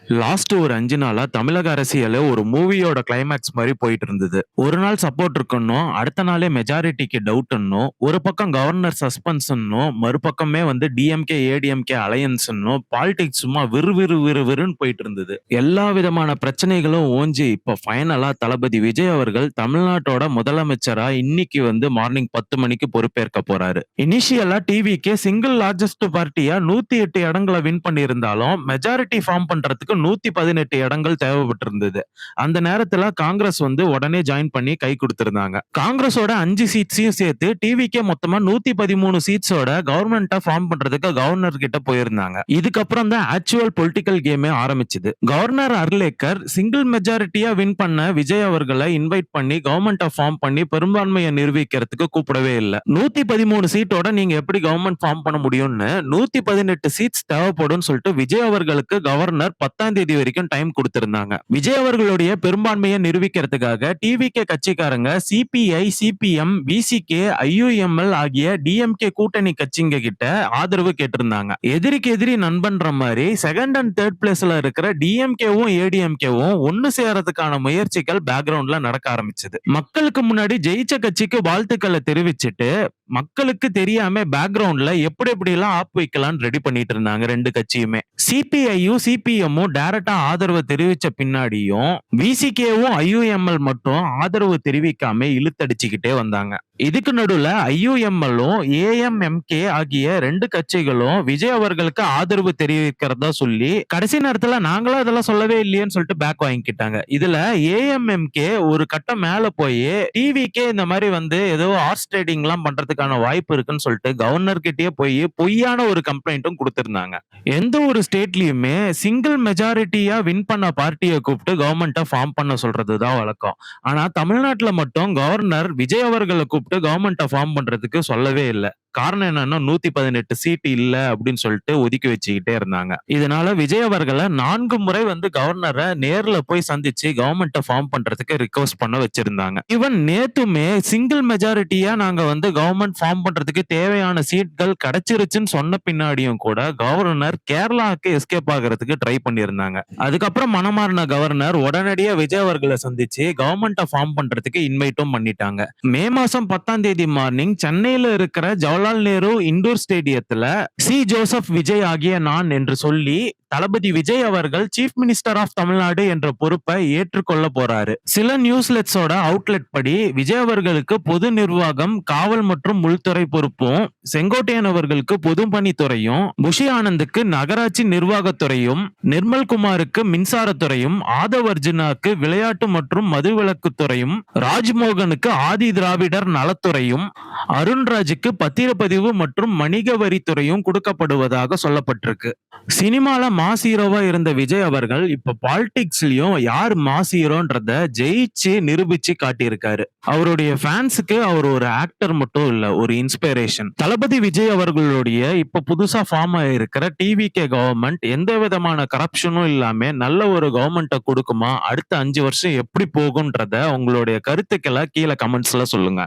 Last ஒரு 5 நாளா தமிழக அரசியல்ல ஒரு மூவியோட கிளைமாக்ஸ் மாரி போயிட்டு இருந்தது. ஒரு நாள் சப்போர்ட் இருக்குன்னும், அடுத்த நாளே மெஜாரிட்டிக்கு டவுட்ன்னும், ஒரு பக்கம் கவர்னர் சஸ்பென்ஷன்னும், மறுபக்கமே டிஎம்கே, ஏடிஎம்கே அலையன்ஸ்ன்னும் பாலிடிக்ஸ் சும்மா விறுவிறுன்னு போயிட்டு இருந்தது. எல்லா விதமான பிரச்சனைகளும் ஓஞ்சி இப்ப ஃபைனலா தளபதி விஜய் அவர்கள் தமிழ்நாட்டோட முதலமைச்சரா இன்னைக்கு மார்னிங் 10 மணிக்கு பொறுப்பேற்க போறாரு. இனிஷியலா டிவிக்கு சிங்கிள் லார்ஜஸ்ட் பார்ட்டியா 108 இடங்களை வின் பண்ணியிருந்தாலும் மெஜாரிட்டி ஃபார்ம் பண்றதுக்கு 118 இடங்கள் தேவைப்பட்டிருந்தது. அந்த நேரத்துல காங்கிரஸ் உடனே ஜாயின் பண்ணி கை கொடுத்திருந்தாங்க. காங்கிரஸோட 5 சீட்ஸையும் சேர்த்து டிவிக்கே மொத்தமா 113 சீட்ஸோட கவர்மெண்ட்டை ஃபார்ம் பண்றதுக்கு கவர்னர் கிட்ட போயிருந்தாங்க. இதுக்கப்புறம் தான் ஆக்சுவல் பொலிட்டிக்கல் கேமே ஆரம்பிச்சது. கவர்னர் அர்லேக்கர் சிங்கிள் மெஜாரிட்டியா வின் பண்ண விஜய் அவர்களை இன்வைட் பண்ணி கவர்மெண்ட்டை ஃபார்ம் பண்ணி பெரும்பான்மையை நிரூபிக்கிறதுக்கு கூப்பிடவே இல்லை. 113 சீட்டோட நீங்க எப்படி கவர்மெண்ட் ஃபார்ம் பண்ண முடியும்னு 118 சீட்ஸ் தேவைப்படும் சொல்லிட்டு விஜய் அவர்களுக்கு கவர்னர் 10ஆம் தேதி வரைக்கும் டைம் கொடுத்திருந்தாங்க. விஜய் அவர்களுடைய பெரும்பான்மையை நிரூபிக்கிறதுக்காக டிவிகே கட்சிக்காரங்க சிபிஐ, சிபிஎம், விசிகே, ஐயுஎம்எல் ஆகிய டிஎம்கே கூட்டணி கட்சிங்க கிட்ட ஆதரவு கேட்டிருந்தாங்க. எதிரிக்கு எதிரி நண்பன்ற மாதிரி செகண்ட் அண்ட் தேர்ட் பிளேஸ்ல இருக்கிற டிஎம்கேவும் ஏடிஎம்கேவும் ஒன்னு சேரதுக்கான முயற்சிகள் பேக்ரவுண்ட்ல நடக்க ஆரம்பிச்சது. மக்களுக்கு முன்னாடி ஜெயிச்ச கட்சிக்கு வாழ்த்துக்களை தெரிவிச்சுட்டு மக்களுக்கு தெரியாம பேக்ரவுண்ட்ல எப்படி எல்லாம் ஆப் வைக்கலாம்னு ரெடி பண்ணிட்டு இருந்தாங்க ரெண்டு கட்சியுமே. சிபிஐயும் சிபிஎம்மும் டைரக்டா ஆதரவு தெரிவிச்ச பின்னாடியும் விசிகேவும் ஐயுஎம்எல் மட்டும் ஆதரவு தெரிவிக்காம இழுத்தடிச்சுக்கிட்டே வந்தாங்க. இதுக்கு நடுவுல ஐயுஎம்எல்லும் ஏஎம்எம்கே ஆகிய ரெண்டு கட்சிகளும் விஜய் அவர்களுக்கு ஆதரவு தெரிவிக்கிறதா சொல்லி கடைசி நேரத்துல நாங்களும் அதெல்லாம் சொல்லவே இல்லையேன்னு சொல்லிட்டு பேக் வாங்கிக்கிட்டாங்க. இதுல ஏஎம்எம்கே ஒரு கட்டம் மேல போய் டிவிக்கே இந்த மாதிரி ஏதோ ஹார்ஸ் ட்ரேடிங் எல்லாம் பண்றதுக்கான வாய்ப்பு இருக்குன்னு சொல்லிட்டு கவர்னர் கிட்டே போய் பொய்யான ஒரு கம்ப்ளைண்ட்டும் கொடுத்திருந்தாங்க. எந்த ஒரு ஸ்டேட்லயுமே சிங்கிள் மெஜாரிட்டியா வின் பண்ண பார்ட்டியை கூப்பிட்டு கவர்மெண்ட்டை ஃபார்ம் பண்ண சொல்றதுதான் வழக்கம். ஆனா தமிழ்நாட்டுல மட்டும் கவர்னர் விஜய் அவர்களை கூப்பிட்டு கவர்மெண்ட்டை ஃபார்ம் பண்றதுக்கு சொல்லவே இல்லை. காரணம் என்னன்னா 118 சீட் இல்ல அப்படின்னு சொல்லிட்டு ஒதுக்கி வச்சுக்கிட்டே இருந்தாங்க. இதனால விஜய் அவர்களை 4 முறை கவர்னரை நேர்ல போய் சந்திச்சு கவர்மெண்ட்டை ஃபார்ம் பண்றதுக்கு ரிக்வெஸ்ட் பண்ண வச்சிருந்தாங்க. ஈவன் நேத்துமே சிங்கிள் மெஜாரிட்டியா நாங்க கவர்மெண்ட் ஃபார்ம் பண்றதுக்கு தேவையான சீட்கள் கிடைச்சிருச்சுன்னு சொன்ன பின்னாடியும் கூட கவர்னர் கேரளாவுக்கு எஸ்கேப் ஆகிறதுக்கு ட்ரை பண்ணியிருந்தாங்க. அதுக்கப்புறம் மனமாறின கவர்னர் உடனடியா விஜய் அவர்களை சந்திச்சு கவர்மெண்ட்டை ஃபார்ம் பண்றதுக்கு இன்வைட்டும் பண்ணிட்டாங்க. மே மாசம் 10ஆம் தேதி மார்னிங் சென்னையில இருக்கிற ஜவஹர்லால் நேரு இண்டோர் ஸ்டேடியத்துல சி ஜோசப் விஜய் ஆகிய நான் என்று சொல்லி தளபதி விஜய் அவர்கள் சீஃப் மினிஸ்டர் ஆஃப் தமிழ்நாடு என்ற பொறுப்பை ஏற்றுக்கொள்ள போறாரு. சில நியூஸ்லெட்ஸோட அவுட்லெட் படி விஜய் அவர்களுக்கு பொது நிர்வாகம், காவல் மற்றும் உள்துறை பொறுப்பும், செங்கோட்டையன் அவர்களுக்கு பொதுப்பணித்துறையும், புஷி ஆனந்துக்கு நகராட்சி நிர்வாகத்துறையும், நிர்மல் குமாருக்கு மின்சாரத்துறையும், ஆதவ் அர்ஜுனாக்கு விளையாட்டு மற்றும் மதுவிலக்குத்துறையும், ராஜ்மோகனுக்கு ஆதி திராவிடர் நலத்துறையும், அருண்ராஜுக்கு பத்திரப்பதிவு மற்றும் வணிக வரித்துறையும் கொடுக்கப்படுவதாக சொல்லப்பட்டிருக்கு. சினிமால மாஸ் ஹீரோவா இருந்த விஜய் அவர்கள் இப்ப பாலிடிக்ஸ்லயும் யார் மாஸ் ஹீரோன்றத ஜெயிச்சு நிரூபிச்சு காட்டியிருக்காரு. அவருடைய ஃபேன்ஸுக்கு அவர் ஒரு ஆக்டர் மட்டும் இல்ல, ஒரு இன்ஸ்பிரேஷன். தளபதி விஜய் அவர்களுடைய இப்ப புதுசா ஃபார்ம் ஆயிருக்கிற டிவிகே கவர்மெண்ட் எந்த விதமான கரப்ஷனும் இல்லாம நல்ல ஒரு கவர்மெண்ட்டை கொடுக்குமா, அடுத்த 5 வருஷம் எப்படி போகும்ன்றத உங்களுடைய கருத்துக்களை கீழே கமெண்ட்ஸ்ல சொல்லுங்க.